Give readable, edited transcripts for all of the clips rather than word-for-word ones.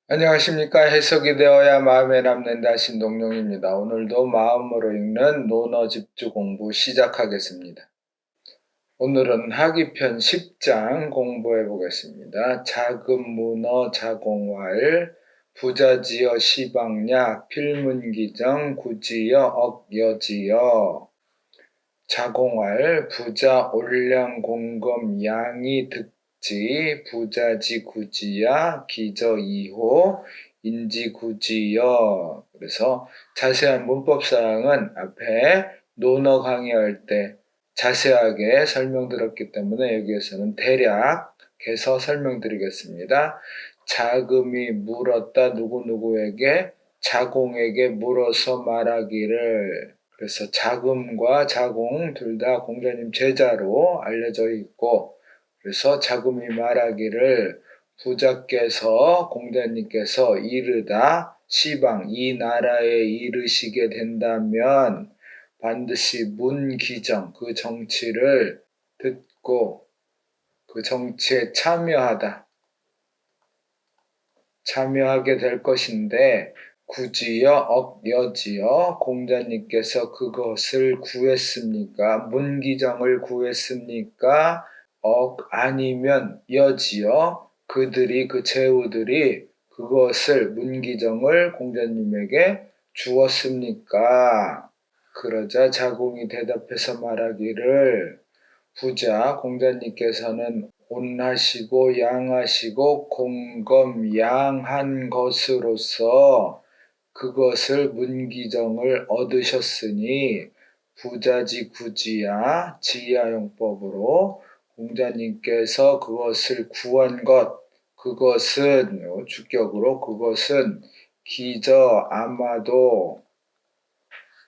안녕하십니까. 해석이 되어야 마음에 남는다 신동룡입니다. 오늘도 마음으로 읽는 논어 집주 공부 시작하겠습니다. 오늘은 하기편 10장 공부해 보겠습니다. 자금 문어 자공왈 부자지어 시방약 필문기정 구지어 억여지어 자공왈 부자 올량 공검 양이 득지 부자지 구지야 기저 2호 인지 구지여. 그래서 자세한 문법사항은 앞에 논어 강의할 때 자세하게 설명드렸기 때문에 여기에서는 대략해서 설명드리겠습니다. 자금이 물었다 누구누구에게 자공에게 물어서 말하기를. 그래서 자금과 자공 둘 다 공자님 제자로 알려져 있고, 그래서 자금이 말하기를 부자께서 공자님께서 이르다 시방 이 나라에 이르시게 된다면 반드시 문기정 그 정치를 듣고 그 정치에 참여하게 될 것인데 구지여 억여지여 공자님께서 그것을 구했습니까? 문기정을 구했습니까? 아니면 여지여 그들이 그 제후들이 그것을 문기정을 공자님에게 주었습니까? 그러자 자공이 대답해서 말하기를 부자 공자님께서는 온하시고 양하시고 공검양한 것으로서 그것을 문기정을 얻으셨으니 부자지 구지야 지야용법으로 공자님께서 그것을 구한 것, 그것은 주격으로 그것은 기저 아마도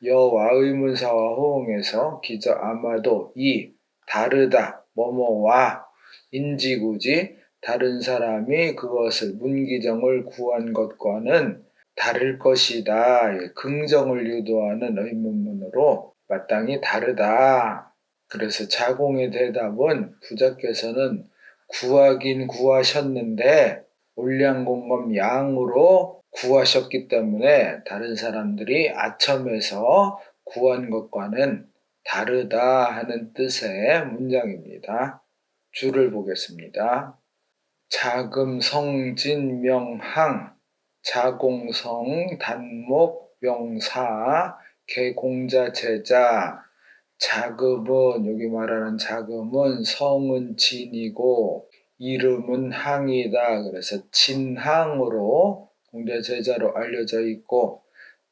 여와 의문사와 호응해서 기저 아마도 이 다르다 뭐뭐와 인지구지 다른 사람이 그것을 문기정을 구한 것과는 다를 것이다. 긍정을 유도하는 의문문으로 마땅히 다르다. 그래서 자공의 대답은 부자께서는 구하긴 구하셨는데 올량공검 양으로 구하셨기 때문에 다른 사람들이 아첨해서 구한 것과는 다르다 하는 뜻의 문장입니다. 줄을 보겠습니다. 자금 성진 명항 자공성 단목 명사 개공자 제자. 자금은 여기 말하는 자금은 성은 진이고 이름은 항이다. 그래서 진항으로 공자 제자로 알려져 있고,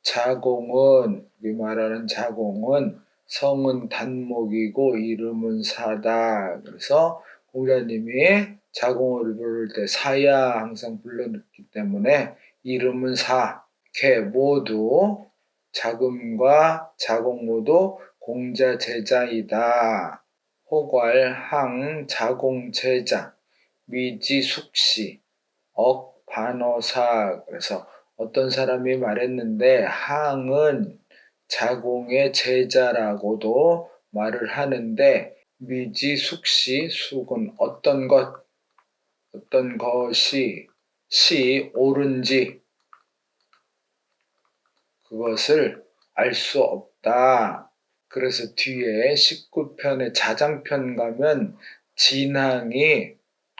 자공은 여기 말하는 자공은 성은 단목이고 이름은 사다. 그래서 공자님이 자공을 부를 때 사야 항상 불러넣기 때문에 이름은 사, 개 모두 자금과 자공 모두 공자 제자이다. 호괄 항 자공 제자 미지 숙시 억 반어사. 그래서 어떤 사람이 말했는데 항은 자공의 제자라고도 말을 하는데 미지 숙시 숙은 어떤 것이 옳은지 그것을 알 수 없다. 그래서 뒤에 19편의 자장편 가면 진항이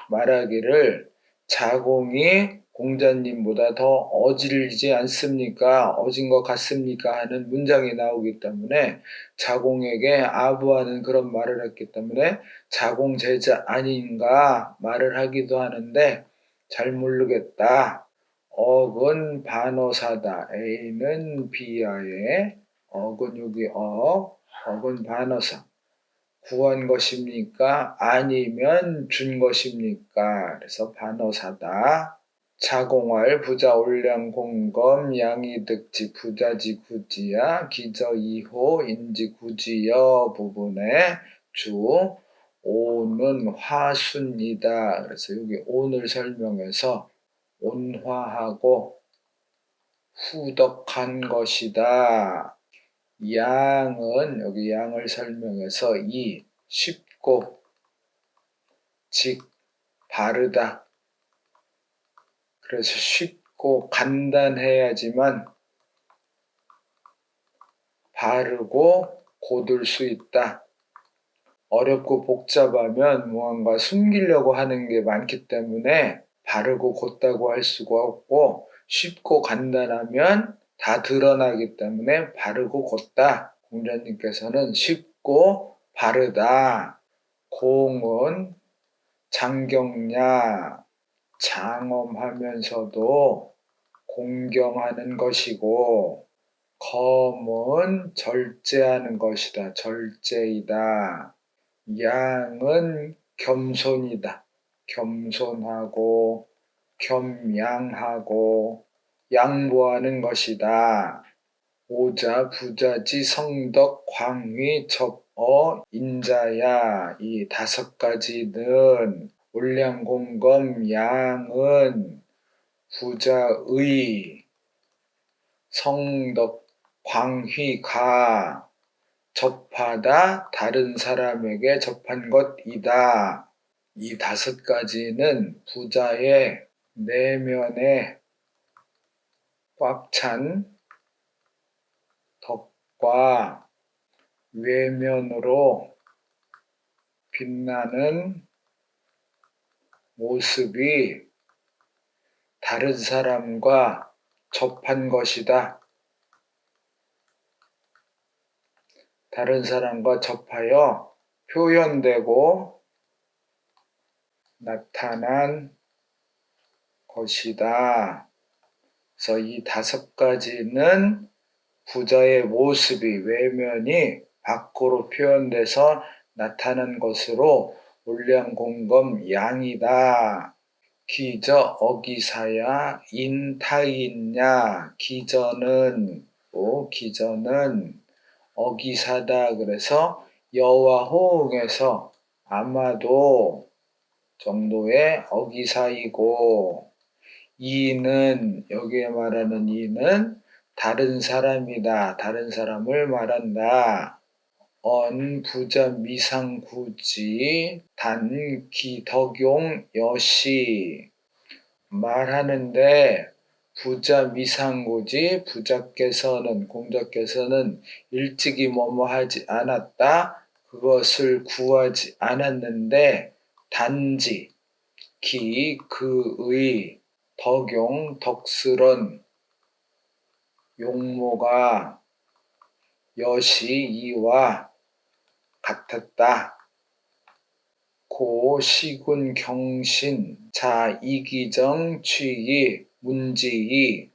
말하기를 자공이 공자님보다 더 어질지 않습니까? 어진 것 같습니까? 하는 문장이 나오기 때문에 자공에게 아부하는 그런 말을 했기 때문에 자공 제자 아닌가 말을 하기도 하는데 잘 모르겠다. 억은 반어사다. A는 B야에 억은 여기 억은 반어사. 구한 것입니까? 아니면 준 것입니까? 그래서 반어사다. 자공할 부자 올량 공검 양이득지 부자지 구지야 기저 2호 인지 구지여 부분에 주 오는 화순이다. 그래서 여기 온을 설명해서 온화하고 후덕한 것이다. 양은 여기 양을 설명해서 쉽고 직 바르다. 그래서 쉽고 간단해야지만 바르고 고들 수 있다. 어렵고 복잡하면 무언가 숨기려고 하는 게 많기 때문에 바르고 곧다고 할 수가 없고, 쉽고 간단하면 다 드러나기 때문에 바르고 곧다. 공자님께서는 쉽고 바르다. 공은 장경냐, 장엄하면서도 공경하는 것이고, 검은 절제하는 것이다. 절제이다. 양은 겸손이다. 겸손하고 겸양하고 양보하는 것이다. 오자, 부자지, 성덕, 광휘, 접어, 인자야. 이 5가지는 올량공검 양은 부자의, 성덕, 광휘가 접하다, 다른 사람에게 접한 것이다. 이 5가지는 부자의 내면에 꽉 찬 덕과 외면으로 빛나는 모습이 다른 사람과 접한 것이다. 다른 사람과 접하여 표현되고 나타난 것이다. 그래서 이 5가지는 부자의 모습이, 외면이 밖으로 표현돼서 나타난 것으로 올량공검 양이다. 기저 어기사야 인타인냐. 기저는 어기사다. 그래서 여와 호응해서 아마도 정도의 어기사이고, 이는, 여기에 말하는 이는 다른 사람이다. 다른 사람을 말한다. 부자 미상구지 단기덕용 여시. 말하는데 부자 미상구지, 부자께서는, 공자께서는 일찍이 뭐뭐 하지 않았다. 그것을 구하지 않았는데 단지 그의 덕용, 덕스런 용모가 여시 이와 같았다. 고 시군 경신 자 이기정 취이 문지이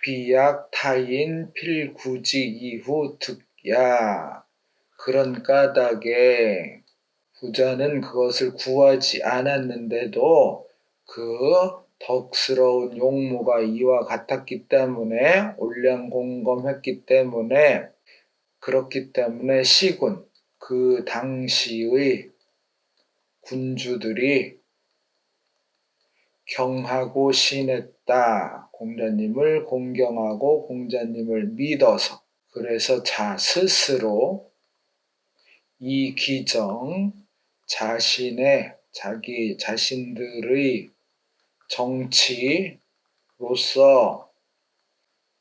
비약 타인 필구지 이후 득야. 그런 까닭에 부자는 그것을 구하지 않았는데도 그 덕스러운 용모가 이와 같았기 때문에, 올량공검했기 때문에, 그렇기 때문에 시군, 그 당시의 군주들이 경하고 신했다. 공자님을 공경하고 공자님을 믿어서. 그래서 스스로 이 기정, 자신들의 정치로서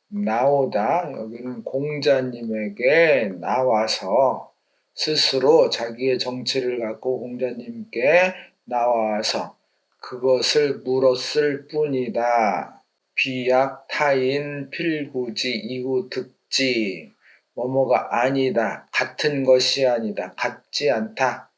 나오다. 여기는 공자님에게 나와서, 스스로 자기의 정치를 갖고 공자님께 나와서 그것을 물었을 뿐이다. 비약 타인 필구지 이후 득지. 뭐뭐가 아니다. 같은 것이 아니다. 같지 않다.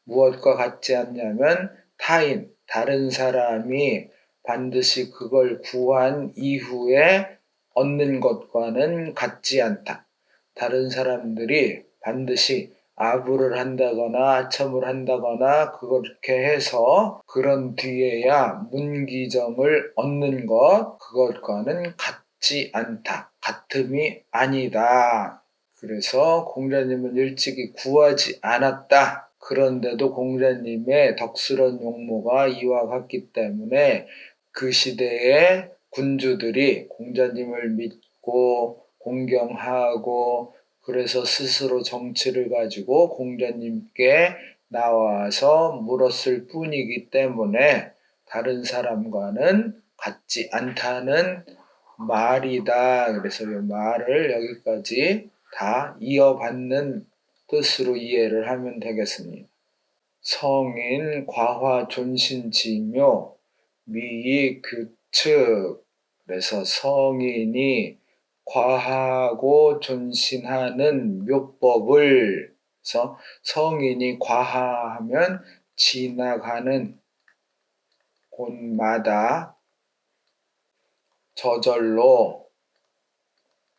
무엇과 같지 않냐면 타인, 다른 사람이 반드시 그걸 구한 이후에 얻는 것과는 같지 않다. 다른 사람들이 반드시 아부를 한다거나 아첨을 한다거나 그렇게 해서 그런 뒤에야 문기정을 얻는 것, 그것과는 같지 않다. 같음이 아니다. 그래서 공자님은 일찍이 구하지 않았다. 그런데도 공자님의 덕스런 용모가 이와 같기 때문에 그 시대의 군주들이 공자님을 믿고 공경하고, 그래서 스스로 정치를 가지고 공자님께 나와서 물었을 뿐이기 때문에 다른 사람과는 같지 않다는 말이다. 그래서 이 말을 여기까지 다 이어받는 뜻으로 이해를 하면 되겠습니다. 성인 과화 존신지묘 미이 규측. 그래서 성인이 과하고 존신하는 묘법을, 그래서 성인이 과하하면 지나가는 곳마다 저절로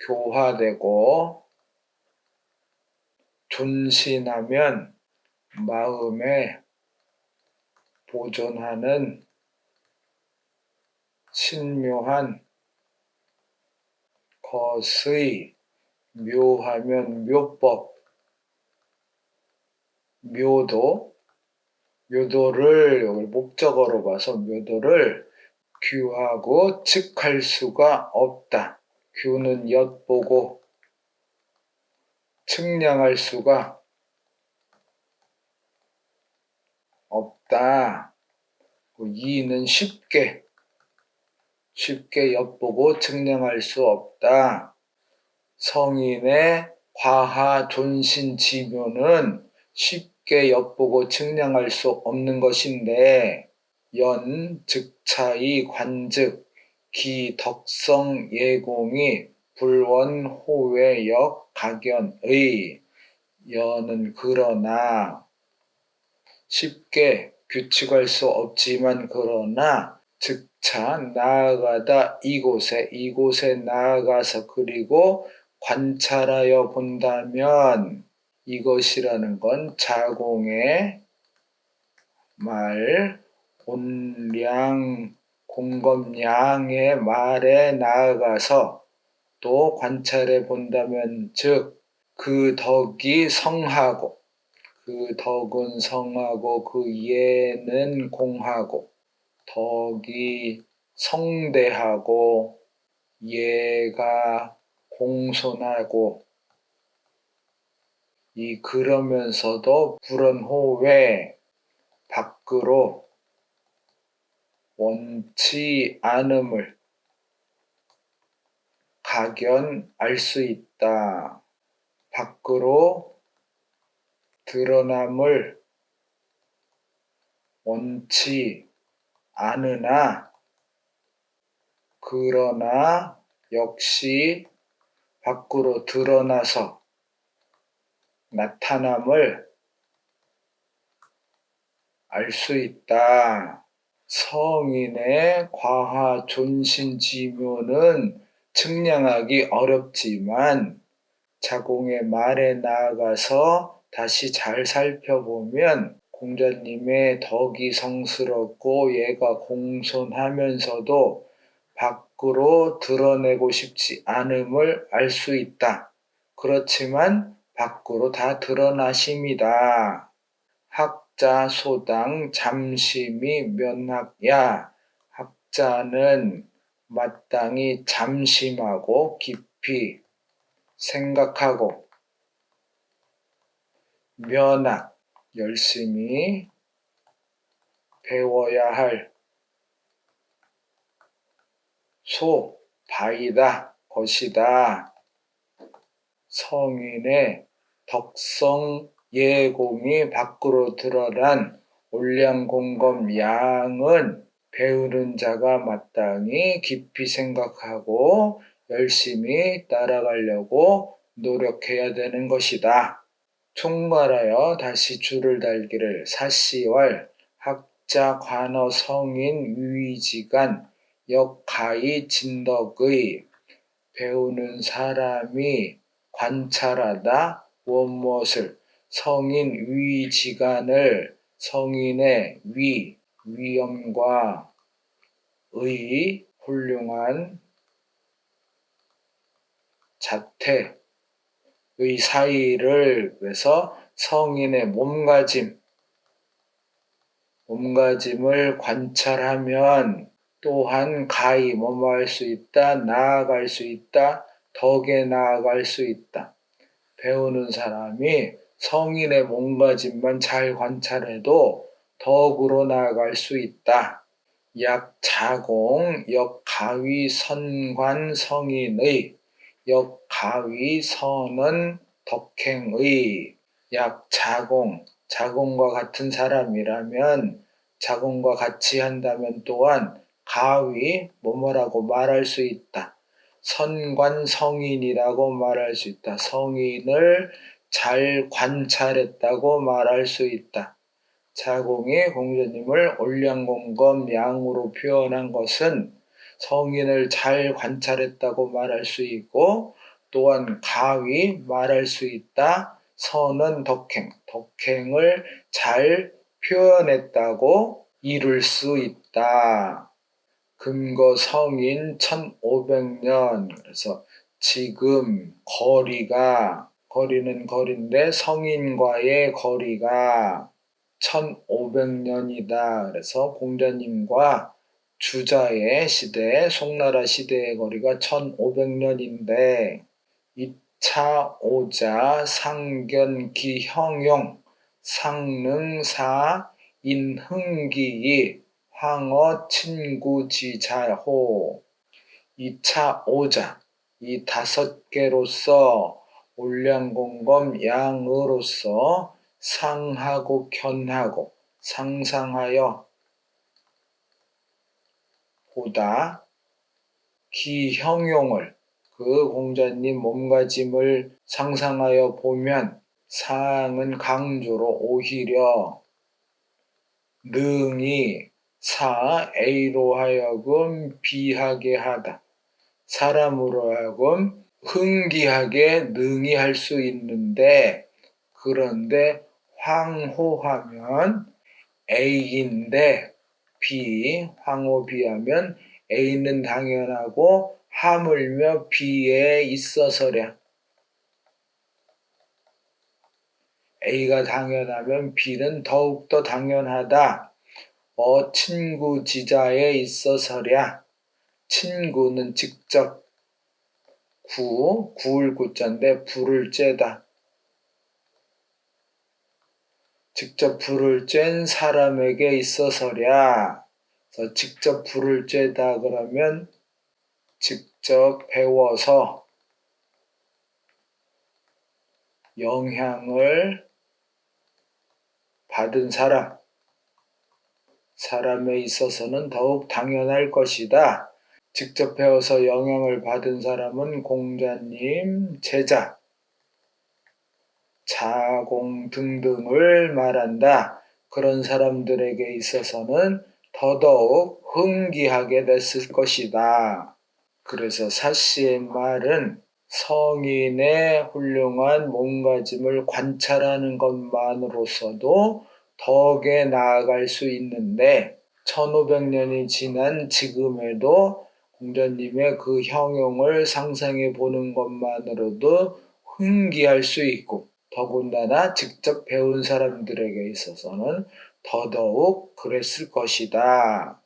교화되고, 존신하면 마음에 보존하는 신묘한 것의, 묘하면 묘법, 묘도를 여기 목적어로 봐서 묘도를 규하고 측할 수가 없다. 규는 엿보고 측량할 수가 없다. 이는 쉽게 엿보고 측량할 수 없다. 성인의 과하 존신 지묘는 쉽게 엿보고 측량할 수 없는 것인데, 연 즉차의 관즉 기 덕성 예공이 불원 호외 역 각연의. 연은 그러나, 쉽게 규칙할 수 없지만 그러나 즉차 나아가다 이곳에 나아가서 그리고 관찰하여 본다면, 이것이라는 건 자공의 말, 온량, 공검량의 말에 나아가서 또 관찰해 본다면, 즉 그 덕이 성하고, 그 덕은 성하고 그 예는 공하고, 덕이 성대하고 예가 공손하고, 그러면서도 불언호외 밖으로 원치 않음을 각연 알 수 있다. 밖으로 드러남을 원치 않으나 그러나 역시 밖으로 드러나서 나타남을 알 수 있다. 성인의 과하 존신지묘는 측량하기 어렵지만 자공의 말에 나아가서 다시 잘 살펴보면 공자님의 덕이 성스럽고 예가 공손하면서도 밖으로 드러내고 싶지 않음을 알 수 있다. 그렇지만 밖으로 다 드러나심이다. 학자 소당 잠심이 면학야. 학자는 마땅히 잠심하고 깊이 생각하고, 면학 열심히 배워야 할, 바이다 것이다. 성인의 덕성 예공이 밖으로 드러난 온량공검 양은 배우는 자가 마땅히 깊이 생각하고 열심히 따라가려고 노력해야 되는 것이다. 총괄하여 다시 줄을 달기를. 사시왈 학자 관어 성인 유의지간 역가히 진덕의. 배우는 사람이 관찰하다 원무엇을, 성인 위지간을, 성인의 위엄과 의 훌륭한 자태의 사이를, 그래서 성인의 몸가짐을 관찰하면 또한 가히 뭐뭐할 수 있다, 나아갈 수 있다, 덕에 나아갈 수 있다. 배우는 사람이 성인의 몸가짐만 잘 관찰해도 덕으로 나아갈 수 있다. 약자공 역가위 선관 성인의 역가위 선은 덕행의 약자공 자공과 같은 사람이라면 자공과 같이 한다면 또한 가위 뭐뭐라고 말할 수 있다. 선관 성인이라고 말할 수 있다. 성인을 잘 관찰했다고 말할 수 있다. 자공이 공자님을 올량공검 양으로 표현한 것은 성인을 잘 관찰했다고 말할 수 있고 또한 가위 말할 수 있다. 선은 덕행, 덕행을 잘 표현했다고 이룰 수 있다. 금거 성인 1500년 그래서 지금 거리는 거리인데 성인과의 거리가 1500년이다. 그래서 공자님과 주자의 시대, 송나라 시대의 거리가 1500년인데 2차 오자 상견기 형용 상능사 인흥기이 황어 친구지자호 2차 오자 이 5개로서 올량공검 양으로서 상하고 견하고 상상하여 보다 기형용을 그 공자님 몸가짐을 상상하여 보면 상은 강조로 오히려 능히 사 A로 하여금 비하게 하다. 사람으로 하여금 흥기하게 능히 할 수 있는데 그런데 황호하면 A인데 B, 황호비하면 A는 당연하고 하물며 B에 있어서랴. A가 당연하면 B는 더욱더 당연하다. 친구 지자에 있어서랴. 친구는 직접 구울 구자인데 불을 쬐다. 직접 불을 쬐는 사람에게 있어서랴. 그래서 직접 불을 쬐다 그러면 직접 배워서 영향을 받은 사람에 있어서는 더욱 당연할 것이다. 직접 배워서 영향을 받은 사람은 공자님, 제자, 자공 등등을 말한다. 그런 사람들에게 있어서는 더더욱 흥기하게 됐을 것이다. 그래서 사씨의 말은 성인의 훌륭한 몸가짐을 관찰하는 것만으로서도 덕에 나아갈 수 있는데 1500년이 지난 지금에도 공자님의 그 형용을 상상해 보는 것만으로도 흥기할 수 있고 더군다나 직접 배운 사람들에게 있어서는 더더욱 그랬을 것이다.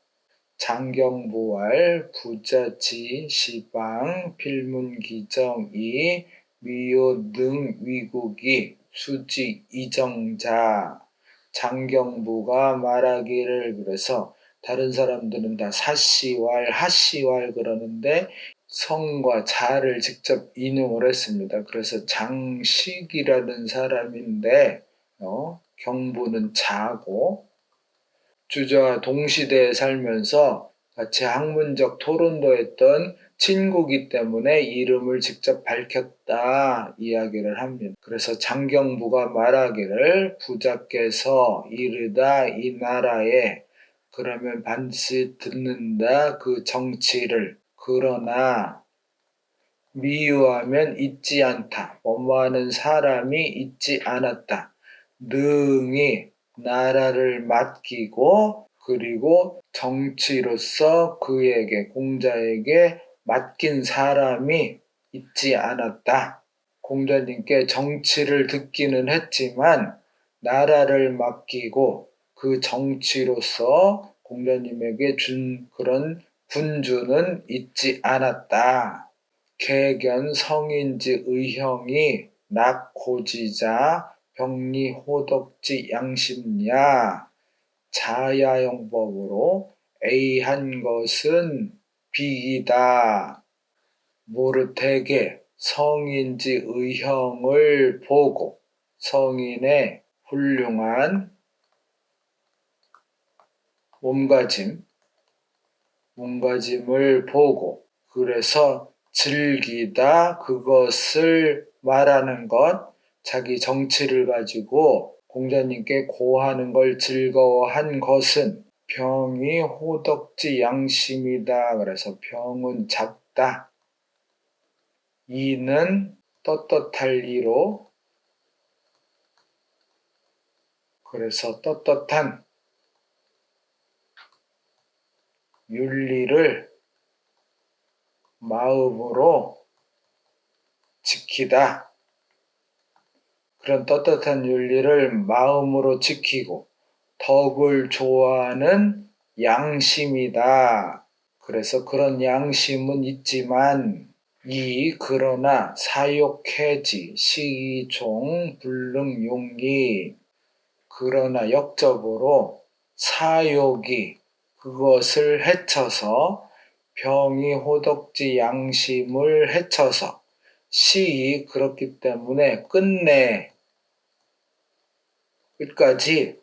장경부활 부자지 시방 필문기정이 미효등 위국이 수지 이정자 장경부가 말하기를 그래서 다른 사람들은 다 사시왈 하시왈 그러는데 성과 자를 직접 인용을 했습니다. 그래서 장식이라는 사람인데 경부는 자고 주저와 동시대에 살면서 같이 학문적 토론도 했던 친구기 때문에 이름을 직접 밝혔다 이야기를 합니다. 그래서 장경부가 말하기를 부자께서 이르다 이 나라에 그러면 반드시 듣는다 그 정치를 그러나 미유하면 있지 않다. 뭐뭐하는 사람이 있지 않았다. 능히 나라를 맡기고 그리고 정치로서 그에게 공자에게 맡긴 사람이 있지 않았다. 공자님께 정치를 듣기는 했지만 나라를 맡기고 그 정치로서 공자님에게 준 그런 군주는 있지 않았다. 개견 성인지 의형이 낙고지자 병리호덕지 양심야 자야용법으로 A한 것은 B이다. 모르텍의 성인지 의형을 보고 성인의 훌륭한 몸가짐을 보고 그래서 즐기다 그것을 말하는 것 자기 정치를 가지고 공자님께 고하는 걸 즐거워한 것은 병이 호덕지 양심이다. 그래서 병은 작다. 이는 떳떳할 이로 그래서 떳떳한 윤리를 마음으로 지키다. 그런 떳떳한 윤리를 마음으로 지키고 덕을 좋아하는 양심이다. 그래서 그런 양심은 있지만 그러나 사욕해지 시종 불능용이 그러나 역적으로 사욕이 그것을 해쳐서 병이 호덕지 양심을 해쳐서 그렇기 때문에 끝까지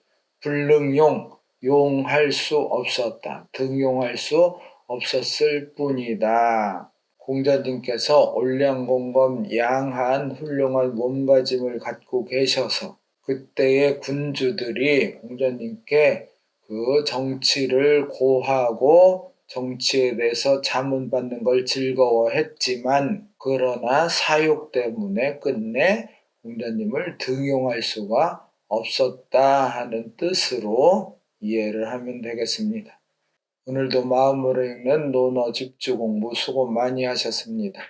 용할 수 없었다. 등용할 수 없었을 뿐이다. 공자님께서 올량공검 양한 훌륭한 몸가짐을 갖고 계셔서 그때의 군주들이 공자님께 그 정치를 고하고 정치에 대해서 자문받는 걸 즐거워했지만 그러나 사욕 때문에 끝내 공자님을 등용할 수가 없었다 하는 뜻으로 이해를 하면 되겠습니다. 오늘도 마음으로 읽는 논어 집주 공부 수고 많이 하셨습니다.